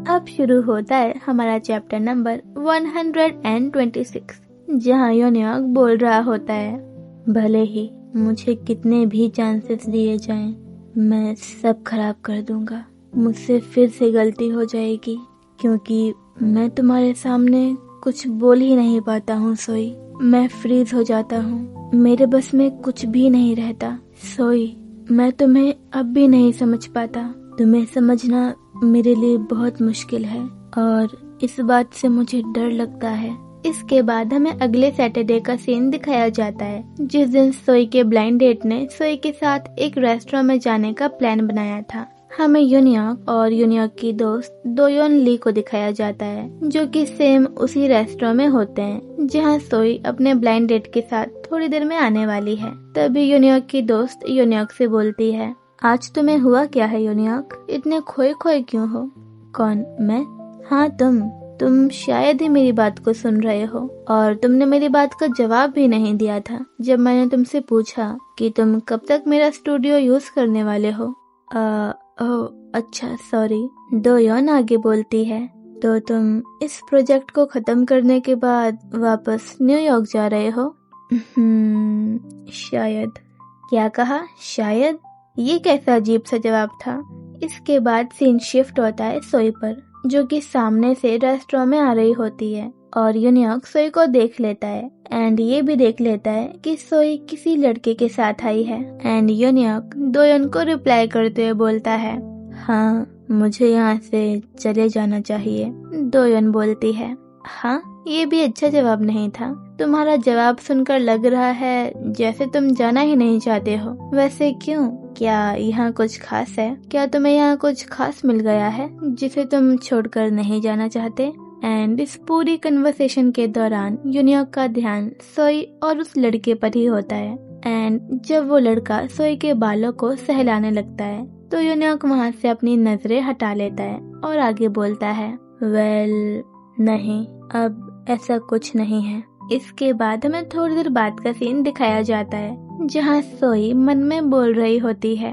अब शुरू होता है हमारा चैप्टर नंबर 126, जहाँ योनियोक बोल रहा होता है, भले ही मुझे कितने भी चांसेस दिए जाएं, मैं सब खराब कर दूंगा। मुझसे फिर से गलती हो जाएगी, क्योंकि मैं तुम्हारे सामने कुछ बोल ही नहीं पाता हूँ सोई। मैं फ्रीज हो जाता हूँ, मेरे बस में कुछ भी नहीं रहता। सोई, मैं तुम्हें अब भी नहीं समझ पाता। तुम्हें समझना मेरे लिए बहुत मुश्किल है और इस बात से मुझे डर लगता है। इसके बाद हमें अगले सैटरडे का सीन दिखाया जाता है, जिस दिन सोई के ब्लाइंड डेट ने सोई के साथ एक रेस्टोरेंट में जाने का प्लान बनाया था। हमें योनियोक और योनियोक की दोस्त दोयोन ली को दिखाया जाता है, जो कि सेम उसी रेस्टोरेंट में होते हैं जहां सोई अपने ब्लाइंड डेट के साथ थोड़ी देर में आने वाली है। तभी योनियोक की दोस्त योनियोक से बोलती है, आज तुम्हें हुआ क्या है योनियोक? इतने खोए खोए क्यों हो? कौन, मैं? हाँ तुम शायद ही मेरी बात को सुन रहे हो, और तुमने मेरी बात का जवाब भी नहीं दिया था जब मैंने तुमसे पूछा कि तुम कब तक मेरा स्टूडियो यूज करने वाले हो। ओह अच्छा, सॉरी। दोयोन आगे बोलती है, तो तुम इस प्रोजेक्ट को खत्म करने के बाद वापस न्यूयॉर्क जा रहे हो? शायद। क्या कहा? शायद? ये कैसा अजीब सा जवाब था। इसके बाद सीन शिफ्ट होता है सोई पर, जो कि सामने से रेस्टोरेंट में आ रही होती है, और योनियोक सोई को देख लेता है एंड ये भी देख लेता है कि सोई किसी लड़के के साथ आई है। एंड योनियोक दोयोन को रिप्लाई करते हुए बोलता है, हाँ मुझे यहाँ से चले जाना चाहिए। दोयोन बोलती है, हाँ ये भी अच्छा जवाब नहीं था। तुम्हारा जवाब सुनकर लग रहा है जैसे तुम जाना ही नहीं चाहते हो। वैसे क्यों? क्या यहाँ कुछ खास है? क्या तुम्हें यहाँ कुछ खास मिल गया है जिसे तुम छोड़कर नहीं जाना चाहते? एंड इस पूरी कन्वर्सेशन के दौरान योनियोक का ध्यान सोई और उस लड़के पर ही होता है। एंड जब वो लड़का सोई के बालों को सहलाने लगता है तो योनियोक वहाँ से अपनी नजरें हटा लेता है और आगे बोलता है, वेल नहीं, अब ऐसा कुछ नहीं है। इसके बाद हमें थोड़ी देर बाद का सीन दिखाया जाता है, जहाँ सोई मन में बोल रही होती है,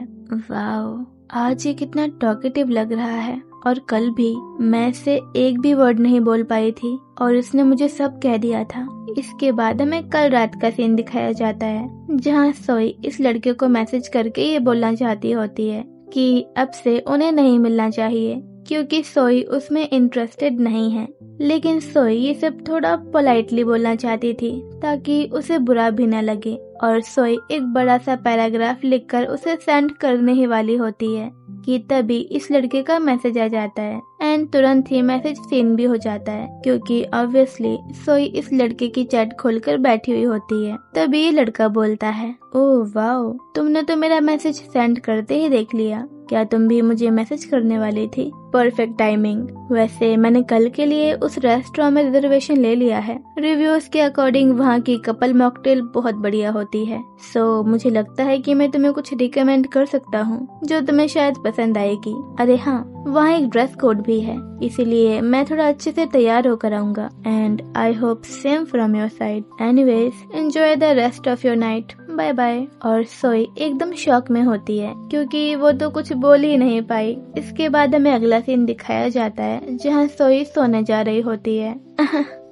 वाओ आज ये कितना टॉकेटिव लग रहा है, और कल भी मैं से एक भी वर्ड नहीं बोल पाई थी और इसने मुझे सब कह दिया था। इसके बाद हमें कल रात का सीन दिखाया जाता है, जहाँ सोई इस लड़के को मैसेज करके ये बोलना चाहती होती है कि अब से उन्हें नहीं मिलना चाहिए, क्योंकि सोई उसमें इंटरेस्टेड नहीं है। लेकिन सोई ये सब थोड़ा पोलाइटली बोलना चाहती थी ताकि उसे बुरा भी न लगे, और सोई एक बड़ा सा पैराग्राफ लिखकर उसे सेंड करने ही वाली होती है कि तभी इस लड़के का मैसेज आ जाता है एंड तुरंत ही मैसेज सीन भी हो जाता है, क्योंकि ऑब्वियसली सोई इस लड़के की चैट खोलकर बैठी हुई होती है। तभी ये लड़का बोलता है, ओह वाओ, तुमने तो मेरा मैसेज सेंड करते ही देख लिया। क्या तुम भी मुझे मैसेज करने वाली थी? Perfect timing. वैसे मैंने कल के लिए उस रेस्टोरेंट में रिजर्वेशन ले लिया है। रिव्यूज के अकॉर्डिंग वहाँ की कपल मॉकटेल बहुत बढ़िया होती है। सो मुझे लगता है कि मैं तुम्हें कुछ रिकमेंड कर सकता हूँ जो तुम्हें शायद पसंद आएगी। अरे हाँ, वहाँ एक ड्रेस कोड भी है, इसीलिए मैं थोड़ा अच्छे से तैयार होकर आऊंगा। And I hope same from your side. Anyways enjoy the rest of your night, bye bye. और सोई एकदम शॉक में होती है क्योंकि वो तो कुछ बोल ही नहीं पाई। इसके बाद हमें अगला सीन दिखाया जाता है, जहाँ सोई सोने जा रही होती है।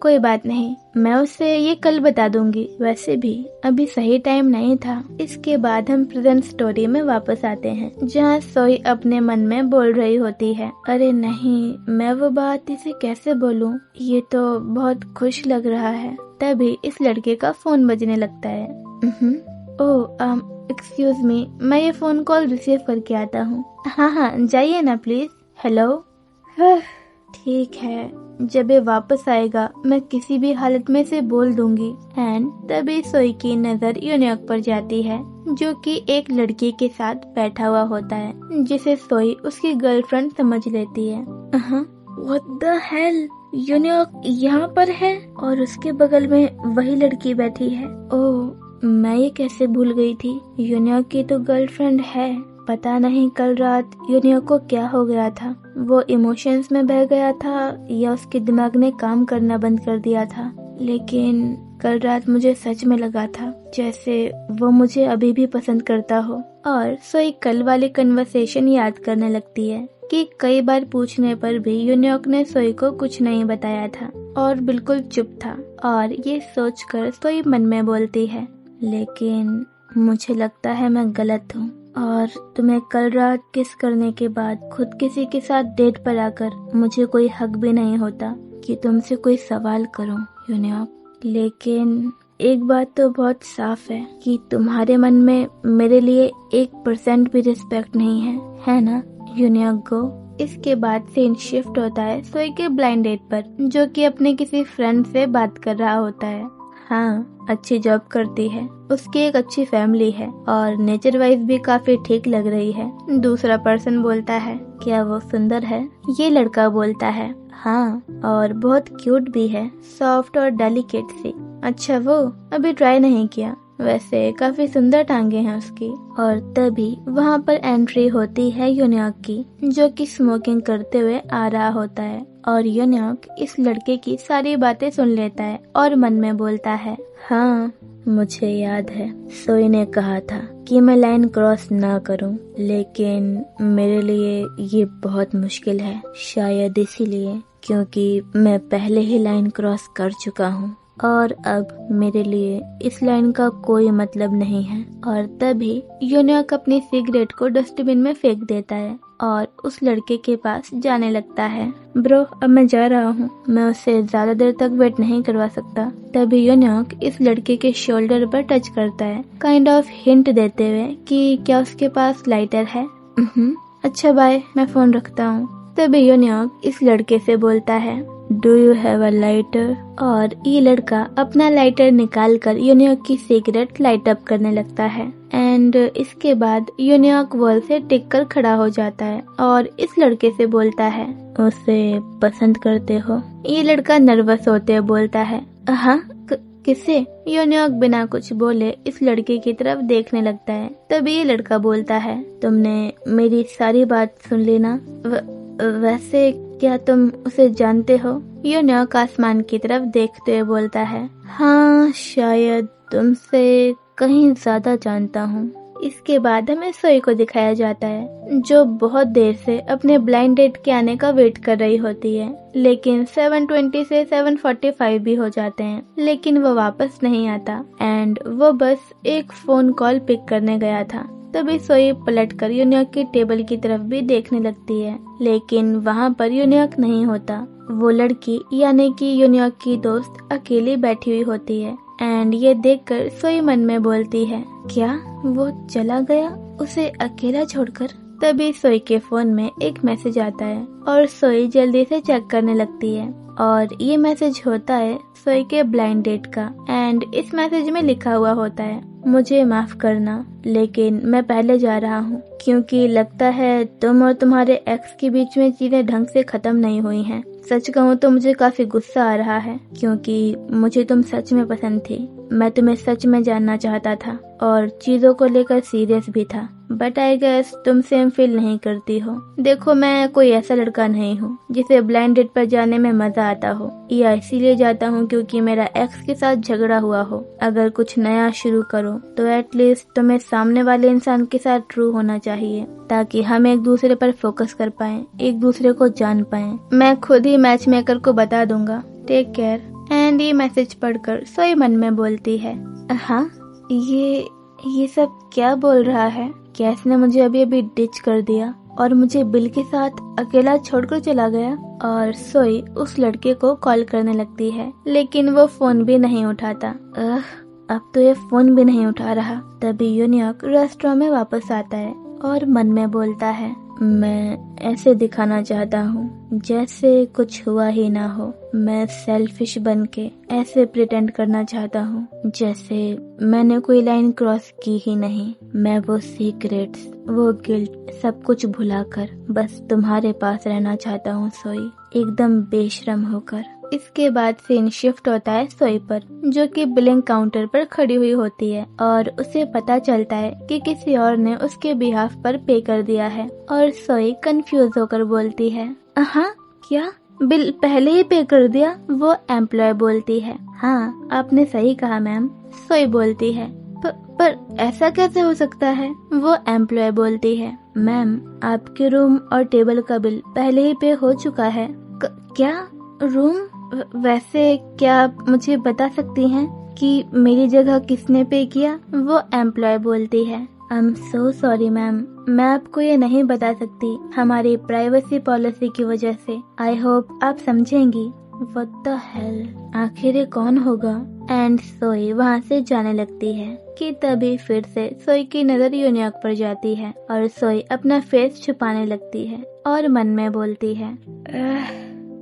कोई बात नहीं, मैं उससे ये कल बता दूंगी। वैसे भी अभी सही टाइम नहीं था। इसके बाद हम प्रेजेंट स्टोरी में वापस आते हैं, जहाँ सोई अपने मन में बोल रही होती है, अरे नहीं, मैं वो बात इसे कैसे बोलूं, ये तो बहुत खुश लग रहा है। तभी इस लड़के का फोन बजने लगता है। ओह एक्सक्यूज मी, मैं ये फोन कॉल रिसीव करके आता हूँ। हाँ जाइए ना प्लीज। हेलो। ठीक है, जब ये वापस आएगा मैं किसी भी हालत में से बोल दूंगी। एंड तभी सोई की नजर योनियोक पर जाती है, जो कि एक लड़की के साथ बैठा हुआ होता है, जिसे सोई उसकी गर्लफ्रेंड समझ लेती है। व्हाट द हेल, योनियोक यहाँ पर है और उसके बगल में वही लड़की बैठी है। ओह, मैं ये कैसे भूल गई थी, योनियोक की तो गर्लफ्रेंड है। पता नहीं कल रात योनियोक को क्या हो गया था, वो इमोशंस में बह गया था या उसके दिमाग ने काम करना बंद कर दिया था। लेकिन कल रात मुझे सच में लगा था जैसे वो मुझे अभी भी पसंद करता हो। और सोई कल वाली कन्वर्सेशन याद करने लगती है कि कई बार पूछने पर भी यूनियोक ने सोई को कुछ नहीं बताया था और बिल्कुल चुप था। और ये सोचकर सोई मन में बोलती है, लेकिन मुझे लगता है मैं गलत हूँ और तुम्हें कल रात किस करने के बाद खुद किसी के साथ डेट पर आकर मुझे कोई हक भी नहीं होता कि तुमसे कोई सवाल करूं यूनियोक। लेकिन एक बात तो बहुत साफ है कि तुम्हारे मन में मेरे लिए 1% भी रिस्पेक्ट नहीं है ना यूनियोक गो। इसके बाद सीन शिफ्ट होता है सोई के ब्लाइंड डेट पर, जो कि अपने किसी फ्रेंड से बात कर रहा होता है। हाँ, अच्छी जॉब करती है, उसकी एक अच्छी फैमिली है और नेचर वाइज भी काफी ठीक लग रही है। दूसरा पर्सन बोलता है, क्या वो सुंदर है? ये लड़का बोलता है, हाँ, और बहुत क्यूट भी है, सॉफ्ट और डेलिकेट सी। अच्छा, वो अभी ट्राई नहीं किया, वैसे काफी सुंदर टांगे हैं उसकी। और तभी वहाँ पर एंट्री होती है यूनियोक की, जो कि स्मोकिंग करते हुए आ रहा होता है। और यूनियोक इस लड़के की सारी बातें सुन लेता है और मन में बोलता है, हाँ, मुझे याद है सोई ने कहा था कि मैं लाइन क्रॉस ना करूं, लेकिन मेरे लिए ये बहुत मुश्किल है, शायद इसीलिए क्योंकि मैं पहले ही लाइन क्रॉस कर चुका हूँ और अब मेरे लिए इस लाइन का कोई मतलब नहीं है। और तभी यूनियोक अपनी सिगरेट को डस्टबिन में फेंक देता है और उस लड़के के पास जाने लगता है। ब्रो, अब मैं जा रहा हूँ, मैं उससे ज्यादा देर तक वेट नहीं करवा सकता। तभी यूनियोक इस लड़के के शोल्डर पर टच करता है, काइंड ऑफ हिंट देते हुए कि क्या उसके पास लाइटर है। अच्छा बाय, मैं फोन रखता हूँ। तभी यूनियोक इस लड़के से बोलता है, do you have a lighter? और ये लड़का अपना लाइटर निकाल कर यूनियोक की सिगरेट लाइट अप करने लगता है। एंड इसके बाद यूनियोक वॉल से टिक कर खड़ा हो जाता है और इस लड़के से बोलता है, उसे पसंद करते हो? ये लड़का नर्वस होते हुए बोलता है, हाँ, किसे? यूनियोक बिना कुछ बोले इस लड़के की तरफ देखने लगता है। तभी ये लड़का बोलता है, तुमने मेरी सारी बात सुन ली ना? वैसे क्या तुम उसे जानते हो? यूनियोक आसमान की तरफ देखते हुए बोलता है, हाँ, शायद तुमसे कहीं ज्यादा जानता हूँ। इसके बाद हमें सोई को दिखाया जाता है, जो बहुत देर से अपने ब्लाइंड डेट के आने का वेट कर रही होती है, लेकिन 7:20 से 7:45 भी हो जाते हैं, लेकिन वो वापस नहीं आता एंड वो बस एक फोन कॉल पिक करने गया था। तभी सोई पलटकर यूनियोक की टेबल की तरफ भी देखने लगती है, लेकिन वहाँ पर यूनियोक नहीं होता। वो लड़की यानी कि यूनियोक की दोस्त अकेली बैठी हुई होती है एंड ये देखकर सोई मन में बोलती है, क्या वो चला गया उसे अकेला छोड़कर? तभी सोई के फोन में एक मैसेज आता है और सोई जल्दी से चेक करने लगती है और ये मैसेज होता है सोई के ब्लाइंड डेट का। एंड इस मैसेज में लिखा हुआ होता है, मुझे माफ करना, लेकिन मैं पहले जा रहा हूँ क्योंकि लगता है तुम और तुम्हारे एक्स के बीच में चीजें ढंग से खत्म नहीं हुई हैं। सच कहूँ तो मुझे काफी गुस्सा आ रहा है क्योंकि मुझे तुम सच में पसंद थी। मैं तुम्हें सच में जानना चाहता था और चीजों को लेकर सीरियस भी था, बट आई गेस तुम सेम फील नहीं करती हो। देखो, मैं कोई ऐसा लड़का नहीं हूँ जिसे ब्लाइंड डेट पर जाने में मजा आता हो, या इसीलिए जाता हूँ क्योंकि मेरा एक्स के साथ झगड़ा हुआ हो। अगर कुछ नया शुरू करो तो एटलीस्ट तुम्हें सामने वाले इंसान के साथ ट्रू होना चाहिए, ताकि हम एक दूसरे पर फोकस कर पाएं, एक दूसरे को जान पाएं। मैं खुद ही मैच मेकर को बता दूंगा, टेक केयर। एंड ये मैसेज पढ़कर सोई मन में बोलती है, हाँ, ये सब क्या बोल रहा है? क्या इसने मुझे अभी अभी डिच कर दिया और मुझे बिल के साथ अकेला छोड़कर चला गया? और सोई उस लड़के को कॉल करने लगती है, लेकिन वो फोन भी नहीं उठाता। अब तो ये फोन भी नहीं उठा रहा। तभी यूनियोक रेस्टोरेंट में वापस आता है और मन में बोलता है, मैं ऐसे दिखाना चाहता हूँ जैसे कुछ हुआ ही ना हो। मैं सेल्फिश बन के ऐसे प्रिटेंड करना चाहता हूँ जैसे मैंने कोई लाइन क्रॉस की ही नहीं। मैं वो सीक्रेट्स, वो गिल्ट सब कुछ भुलाकर बस तुम्हारे पास रहना चाहता हूँ सोई, एकदम बेशरम होकर। इसके बाद सीन शिफ्ट होता है सोई पर, जो कि बिलिंग काउंटर पर खड़ी हुई होती है और उसे पता चलता है कि किसी और ने उसके बिहाफ पर पे कर दिया है। और सोई कंफ्यूज होकर बोलती है, हाँ, क्या बिल पहले ही पे कर दिया? वो एम्प्लॉय बोलती है, हाँ, आपने सही कहा मैम। सोई बोलती है, पर ऐसा कैसे हो सकता है? वो एम्प्लॉय बोलती है, मैम, आपके रूम और टेबल का बिल पहले ही पे हो चुका है। क्या रूम? वैसे क्या आप मुझे बता सकती हैं कि मेरी जगह किसने पे किया? वो एम्प्लॉय बोलती है। I am so sorry ma'am, मैं आपको ये नहीं बता सकती, हमारी प्राइवेसी पॉलिसी की वजह से। आई होप आप समझेंगी। What the hell? आखिर ये कौन होगा? एंड सोई वहाँ से जाने लगती है कि तभी फिर से सोई की नजर यूनियॉक पर जाती है और सोई अपना फेस छुपाने लगती है और मन में बोलती है,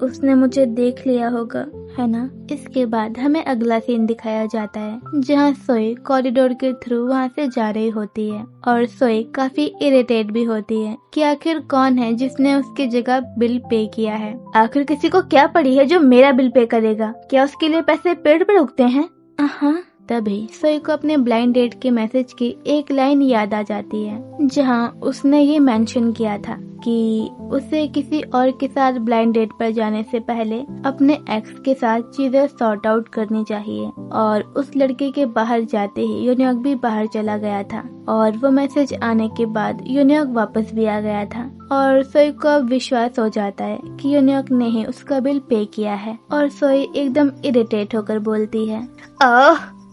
उसने मुझे देख लिया होगा, है ना? इसके बाद हमें अगला सीन दिखाया जाता है जहाँ सोई कॉरिडोर के थ्रू वहाँ से जा रही होती है और सोई काफी इरिटेट भी होती है कि आखिर कौन है जिसने उसकी जगह बिल पे किया है। आखिर किसी को क्या पड़ी है जो मेरा बिल पे करेगा? क्या उसके लिए पैसे पेड़ पर उगते हैं? हाँ। तभी सोई को अपने ब्लाइंड डेट के मैसेज की एक लाइन याद आ जाती है जहाँ उसने ये मेंशन किया था कि उसे किसी और के साथ ब्लाइंड डेट पर जाने से पहले अपने एक्स के साथ चीजें सॉर्ट आउट करनी चाहिए। और उस लड़के के बाहर जाते ही यूनियॉक भी बाहर चला गया था और वो मैसेज आने के बाद यूनियॉक वापस भी आ गया था और सोई को अब विश्वास हो जाता है कि यूनियॉक ने ही उसका बिल पे किया है और सोई एकदम इरिटेट होकर बोलती है,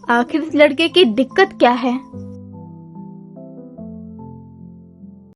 आखिर इस लड़के की दिक्कत क्या है?